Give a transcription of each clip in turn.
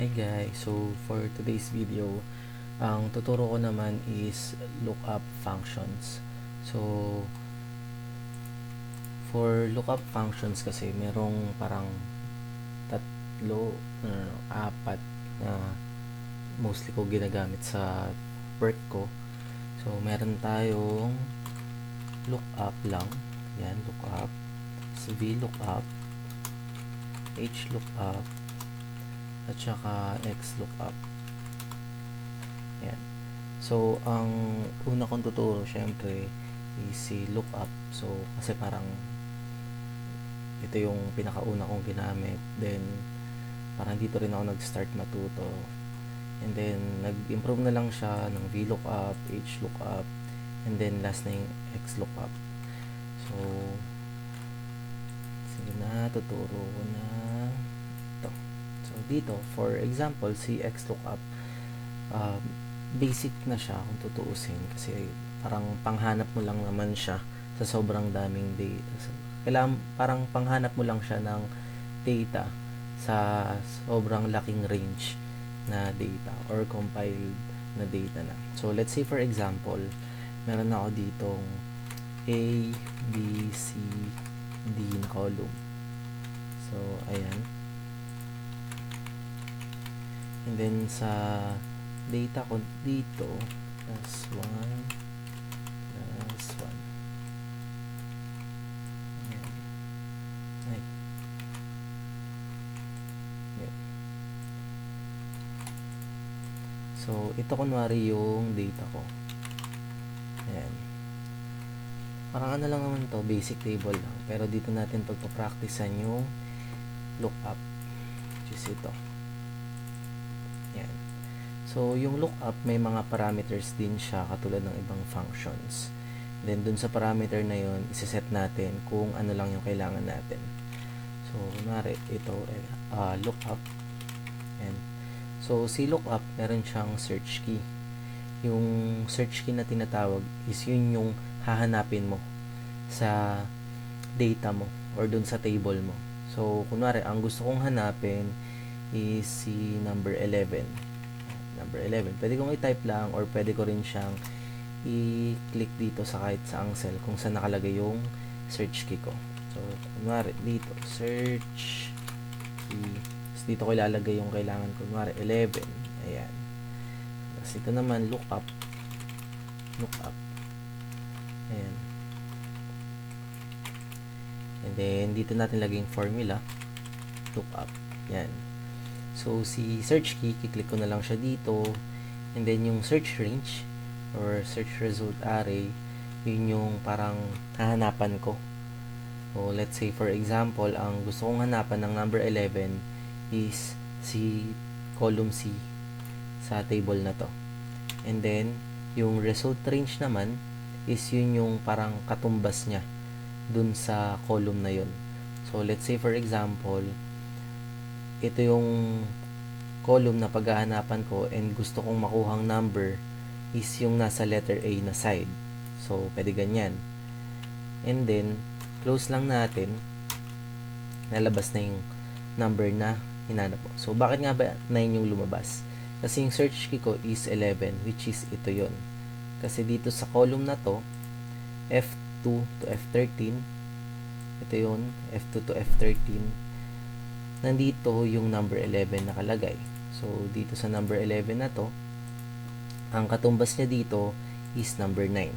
Hi guys, so for today's video, ang tuturo ko naman is lookup functions. So for lookup functions kasi merong parang tatlo, apat na mostly ko ginagamit sa work ko. So meron tayong lookup lang, yan lookup, VLOOKUP, HLOOKUP, at saka XLOOKUP. Yan. So, ang una kong tuturo, syempre, is si lookup. So, kasi parang ito yung pinakauna kong ginamit. Then, parang dito rin ako nag-start matuto. And then, nag-improve na lang siya ng VLOOKUP, HLOOKUP, and then last na yung XLOOKUP. So, sige na, tuturo ko na ito. So, dito, for example, si XLOOKUP, basic na siya kung tutuusin kasi parang panghanap mo lang naman siya sa sobrang daming data. Kailangan parang panghanap mo lang siya ng data sa sobrang laking range na data or compiled na data na. So let's say for example, meron ako ditong A, B, C, D na column. So ayan. And then sa data ko dito plus 1 plus 1. Ayan. Ay. Ayan. So ito kunwari yung data ko. Ayan. Parang ano lang naman to, basic table lang. Pero dito natin pagpapracticean yung lookup, which is ito. Ayan. So, yung lookup, may mga parameters din siya katulad ng ibang functions. Then, dun sa parameter na yun, isiset natin kung ano lang yung kailangan natin. So, kunwari, ito, lookup. Ayan. So, si lookup, meron siyang search key. Yung search key na tinatawag is yun yung hahanapin mo sa data mo or dun sa table mo. So, kunwari, ang gusto kong hanapin is si number 11. Number 11. Pwede kong i-type lang or pwede ko rin siyang i-click dito sa kahit saang cell kung saan nakalagay yung search key ko. So, kunwari, dito, search key. Tapos dito ko ilalagay yung kailangan ko. Kunwari, 11. Ayan. Tapos ito naman, lookup. Lookup. Ayan. And then, dito natin lagay yung formula. Lookup. Ayan. So, si search key, kiklik ko na lang siya dito. And then, yung search range or search result array, yun yung parang hahanapan ko. So, let's say, for example, ang gusto kong hanapan ng number 11 is si column C sa table na to. And then, yung result range naman is yun yung parang katumbas niya dun sa column na yun. So, let's say, for example, ito yung column na paghahanapan ko and gusto kong makuhang number is yung nasa letter A na side. So, pwede ganyan. And then, close lang natin. Nalabas na yung number na hinanap mo. So, bakit nga ba 9 yung lumabas? Kasi yung search key ko is 11, which is ito yon. Kasi dito sa column na to, F2 to F13, ito yun, F2 to F13, nandito yung number 11 nakalagay. So, dito sa number 11 na to, ang katumbas niya dito is number 9.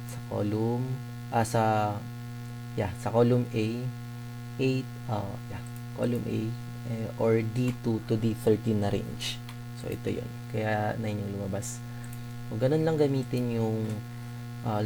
Sa column, sa column A, 8, column A, or D2 to D13 na range. So, ito yun. Kaya 9 yung lumabas. So, ganun lang gamitin yung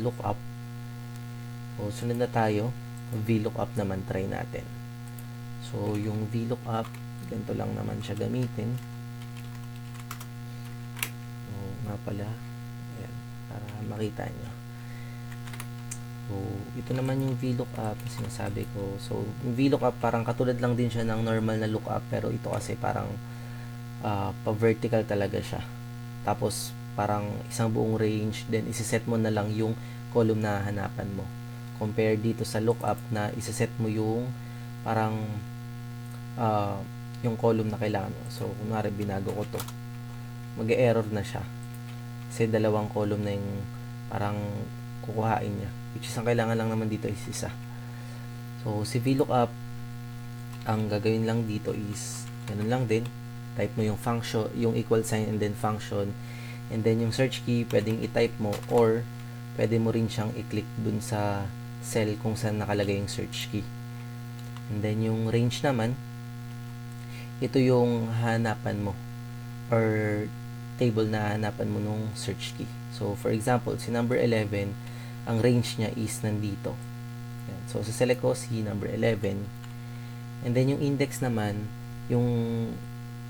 lookup. So, sunod na tayo. VLOOKUP naman, try natin. So, yung VLOOKUP, ganito lang naman siya gamitin. So, nga pala, ayan, para makita nyo. So, ito naman yung VLOOKUP, sinasabi ko. So, yung VLOOKUP, parang katulad lang din siya ng normal na lookup, pero ito kasi parang pa-vertical talaga siya. Tapos, parang isang buong range, then isiset mo na lang yung column na hanapan mo. Compare dito sa lookup na isiset mo yung parang yung column na kailangan mo. So, kunwari binago ko to, mag-error na siya. Kasi dalawang column na yung parang kukuhain niya. Which is, ang kailangan lang naman dito is isa. So, si VLOOKUP, ang gagawin lang dito is, ganun lang din. Type mo yung function, yung equal sign and then function. And then yung search key, pwedeng i-type mo or pwede mo rin siyang i-click dun sa cell kung saan nakalagay yung search key. And then yung range naman, ito yung hanapan mo or table na hanapan mo nung search key. So, for example, si number 11, ang range niya is nandito. Yan. So, select ko si number 11. And then, yung index naman, yung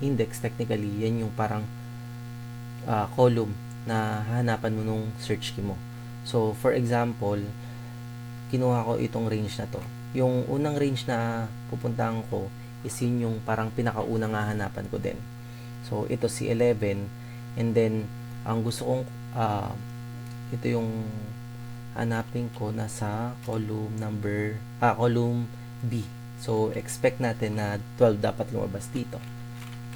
index, technically, yan yung parang column na hahanapan mo nung search key mo. So, for example, kinuha ko itong range na to. Yung unang range na pupuntahan ko is yun yung parang pinakaunang hahanapan ko din. So, ito si 11. And then, ang gusto kong, ito yung hanapin ko nasa column B. So, expect natin na 12 dapat lumabas dito.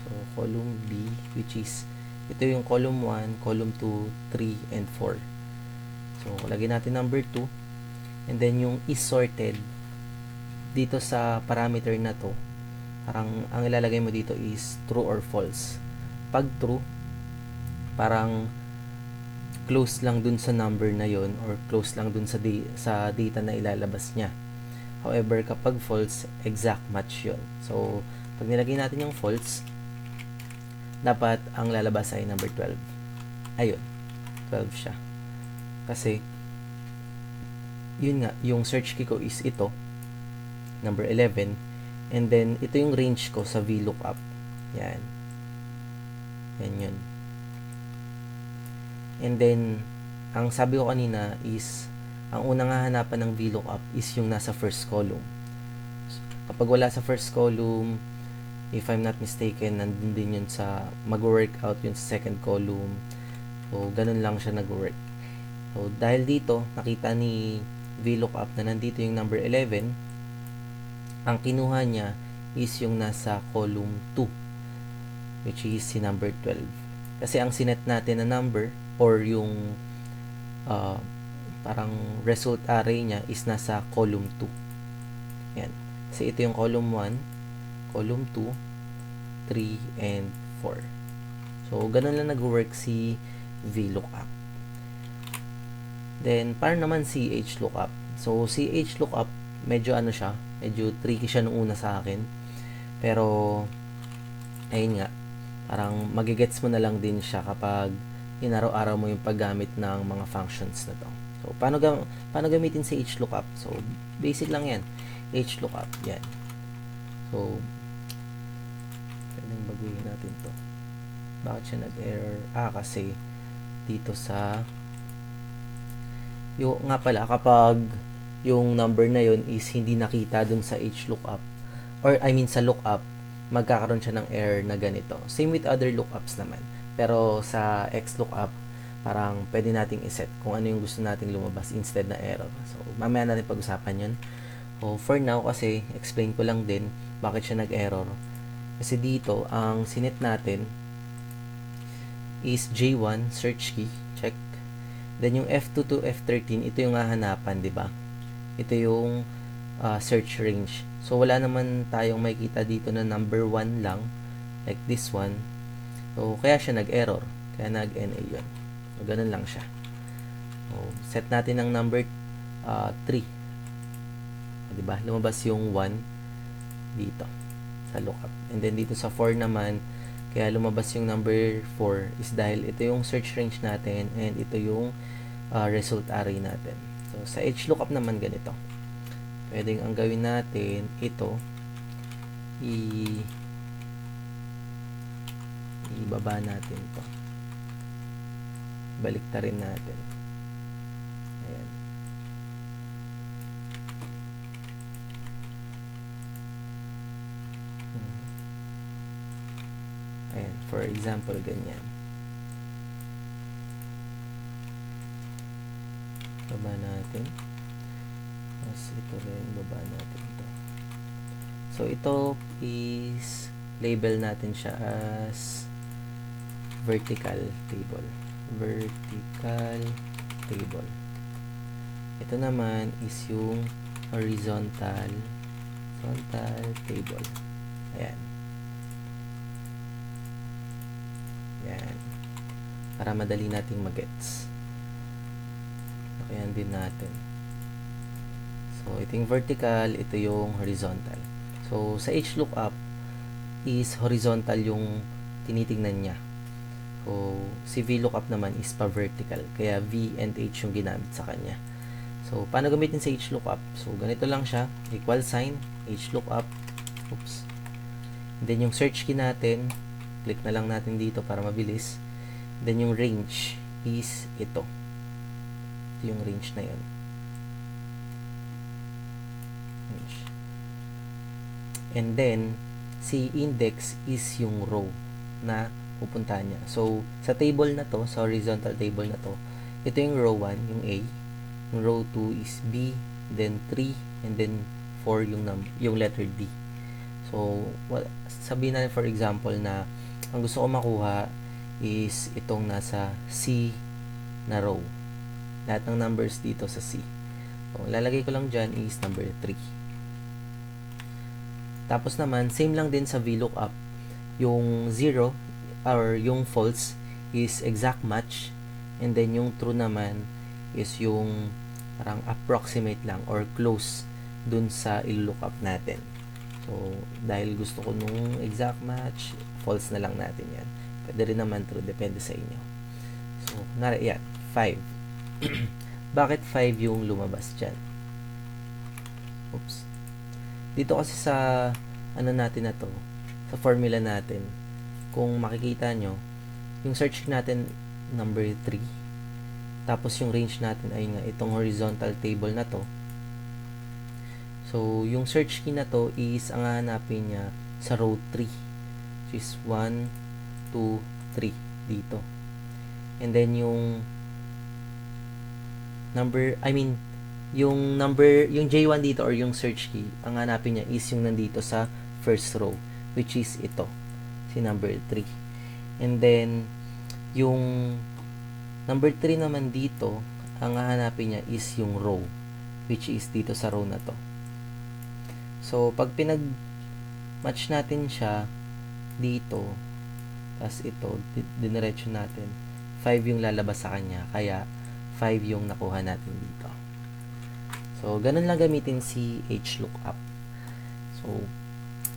So, column B, which is, ito yung column 1, column 2, 3, and 4. So, lagyan natin number 2. And then, yung is sorted, dito sa parameter na to, parang, ang ilalagay mo dito is true or false. Pag true, parang, close lang dun sa number na yon or close lang dun sa data na ilalabas niya. However, kapag false, exact match yon. So, pag nilagay natin yung false, dapat ang lalabas ay number 12. Ayun, 12 siya. Kasi, yun nga, yung search key ko is ito, number 11, and then, ito yung range ko sa VLOOKUP. Yan. Yan yun. And then, ang sabi ko kanina is, ang unang hahanapan ng VLOOKUP is yung nasa first column. Kapag wala sa first column, if I'm not mistaken, nandun din yun sa, mag-work out yun sa second column. So, ganun lang siya nag-work. So, dahil dito, nakita ni VLOOKUP na nandito yung number 11, ang kinuha niya is yung nasa column 2, which is si number 12. Kasi ang sinet natin na number, or yung, parang result array niya is nasa column 2. Yan. Kasi ito yung column 1, column 2, 3, and 4. So, ganun lang nag-work si VLOOKUP. Then, para naman si HLOOKUP. So, si HLOOKUP, medyo ano siya, medyo tricky siya nung una sa akin. Pero, ayun nga, parang magigets mo na lang din siya kapag inaraw-araw mo yung paggamit ng mga functions na to. So, paano gamitin si HLOOKUP? So, basic lang yan. HLOOKUP, yan. So, pwedeng baguhin natin to. Bakit siya nag-error? Kasi, dito sa, yung, nga pala, kapag yung number na yun is hindi nakita dun sa HLOOKUP, or I mean sa lookup, magkakaroon siya ng error na ganito. Same with other lookups naman. Pero sa XLOOKUP, parang pwede nating iset kung ano yung gusto nating lumabas instead na error. So, mamaya natin pag-usapan yun. So, for now, kasi explain ko lang din bakit siya nag-error. Kasi dito, ang sinet natin is J1, search key, check. Then yung F2 to F13, ito yung hahanapan, di ba? Ito yung search range. So, wala naman tayong makikita dito na number 1 lang, like this one. So, kaya siya nag-error. Kaya nag-NA yun. So, ganun lang siya. So, set natin ng number 3. Diba? Lumabas yung 1 dito sa lookup. And then dito sa 4 naman, kaya lumabas yung number 4 is dahil ito yung search range natin and ito yung result array natin. So, sa HLOOKUP naman ganito. Pwedeng ang gawin natin, ito, ibaba natin to. Baliktarin natin. Ayan. Ayan, for example, ganyan. Baba natin. Tapos ito rin, baba natin ito. So, ito is label natin siya as vertical table. Vertical table. Ito naman is yung horizontal table. Ayan. Ayan. Para madali nating magets. Ayan din natin. So, ito yung vertical, ito yung horizontal. So, sa HLOOKUP is horizontal yung tinitingnan niya. So, si VLOOKUP naman is pa-vertical. Kaya V and H yung ginamit sa kanya. So, paano gamitin sa HLOOKUP? So, ganito lang siya. Equal sign, HLOOKUP. Oops. And then, yung search key natin, click na lang natin dito para mabilis. Then, yung range is ito. Ito yung range na yun. Range. And then, si index is yung row na pupuntahan niya. So, sa table na to, sa horizontal table na to, ito yung row 1, yung A. Yung row 2 is B, then 3, and then 4 yung letter D. So, sabihin natin for example na ang gusto ko makuha is itong nasa C na row. Lahat ng numbers dito sa C. So, lalagay ko lang dyan is number 3. Tapos naman, same lang din sa VLOOKUP. Yung 0 or yung false is exact match. And then yung true naman is yung parang approximate lang or close dun sa ilookup natin. So, dahil gusto ko nung exact match, false na lang natin yan. Pwede rin naman true, depende sa inyo. So, yan, 5. Bakit 5 yung lumabas dyan? Oops. Dito kasi sa ano natin na to, sa formula natin, kung makikita nyo, yung search natin number 3, tapos yung range natin ay nga itong horizontal table na to. So, yung search key na to is ang hanapin niya sa row 3, which is 1, 2, 3 dito. And then yung yung J1 dito or yung search key, ang hanapin niya is yung nandito sa first row, which is ito, si number 3. And then, yung number 3 naman dito, ang hahanapin niya is yung row, which is dito sa row na to. So, pag pinag-match natin siya dito, tas ito, diniretso natin, 5 yung lalabas sa kanya, kaya 5 yung nakuha natin dito. So, ganun lang gamitin si HLOOKUP. So,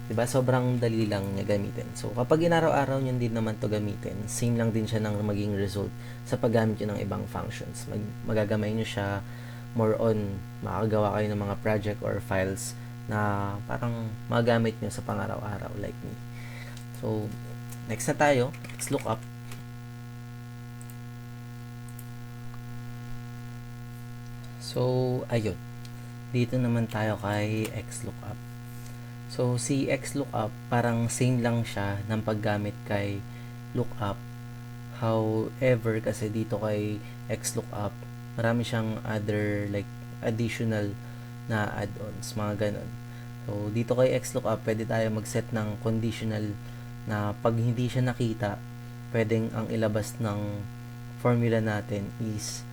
diba, sobrang dali lang niya gamitin. So, kapag inaraw-araw niyo din naman to gamitin, same lang din siya ng maging result sa paggamit niyo ng ibang functions. Magagamay niyo siya more on, makagawa kayo ng mga project or files na parang magamit niyo sa pang-araw-araw like me. So, next na tayo, XLOOKUP. So, ayun. Dito naman tayo kay XLOOKUP. So, si XLOOKUP, parang same lang siya ng paggamit kay lookup. However, kasi dito kay XLOOKUP, marami siyang other like additional na add-ons, mga ganon. So, dito kay XLOOKUP, pwede tayo mag-set ng conditional na pag hindi siya nakita, pwedeng ang ilabas ng formula natin is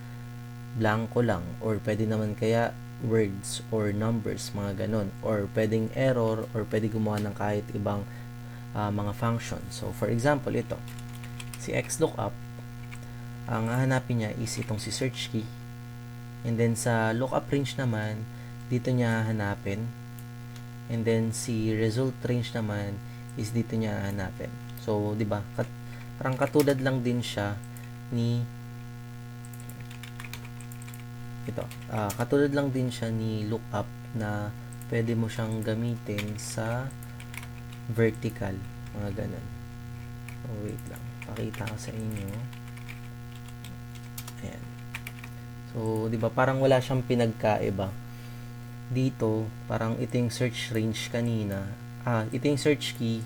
blanco lang, or pwede naman kaya words or numbers, mga ganon, or pwedeng error, or pwede gumawa ng kahit ibang mga function. So, for example, ito, si XLOOKUP, ang hahanapin niya is itong si search key, and then sa lookup range naman, dito niya hahanapin, and then si result range naman is dito niya hahanapin. So, di ba, parang katulad lang din siya ni ito. Katulad lang din siya ni lookup na pwede mo siyang gamitin sa vertical, mga ganun. So, wait lang. Pakita ko sa inyo. Ayan. So, di ba, parang wala siyang pinagkaiba. Dito, parang ito yung search range kanina. Ito yung search key,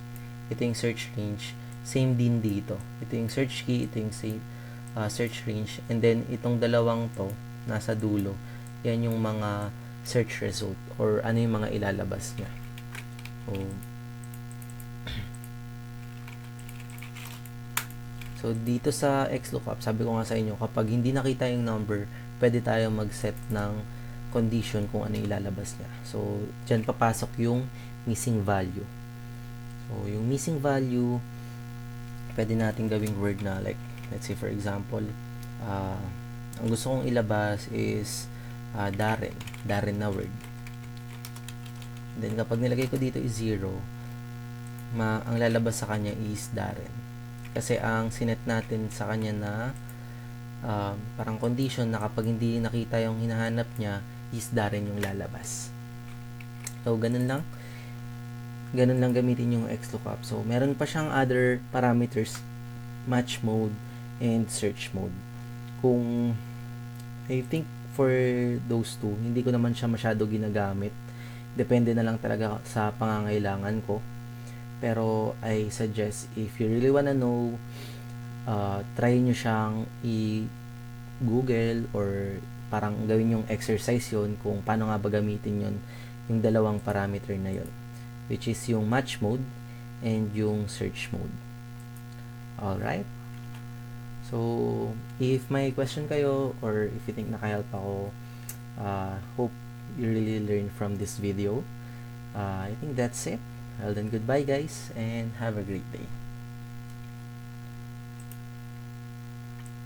ito yung search range. Same din dito. Ito yung search key, ito yung search range. And then, itong dalawang to, nasa dulo, yan yung mga search result or ano yung mga ilalabas niya. So, So, dito sa XLOOKUP, sabi ko nga sa inyo, kapag hindi nakita yung number, pwede tayo mag-set ng condition kung ano ilalabas niya. So, dyan papasok yung missing value. So, yung missing value, pwede natin gawing word na like, let's say for example, ang gusto kong ilabas is Darren. Darren na word. Then, kapag nilagay ko dito is 0, ang lalabas sa kanya is Darren. Kasi ang sinet natin sa kanya na parang condition na kapag hindi nakita yung hinahanap niya, is Darren yung lalabas. So, ganun lang gamitin yung XLOOKUP. So, meron pa siyang other parameters, match mode and search mode. Kung I think for those two, hindi ko naman siya masyado ginagamit. Depende na lang talaga sa pangangailangan ko. Pero I suggest if you really wanna know, try nyo siyang i-google or parang gawin yung exercise yon kung paano nga ba gamitin yon, yung dalawang parameter na yon, which is yung match mode and yung search mode. Alright? So, if may question kayo or if you think nakahelp ako, hope you really learn from this video. I think that's it. Well then, goodbye guys and have a great day.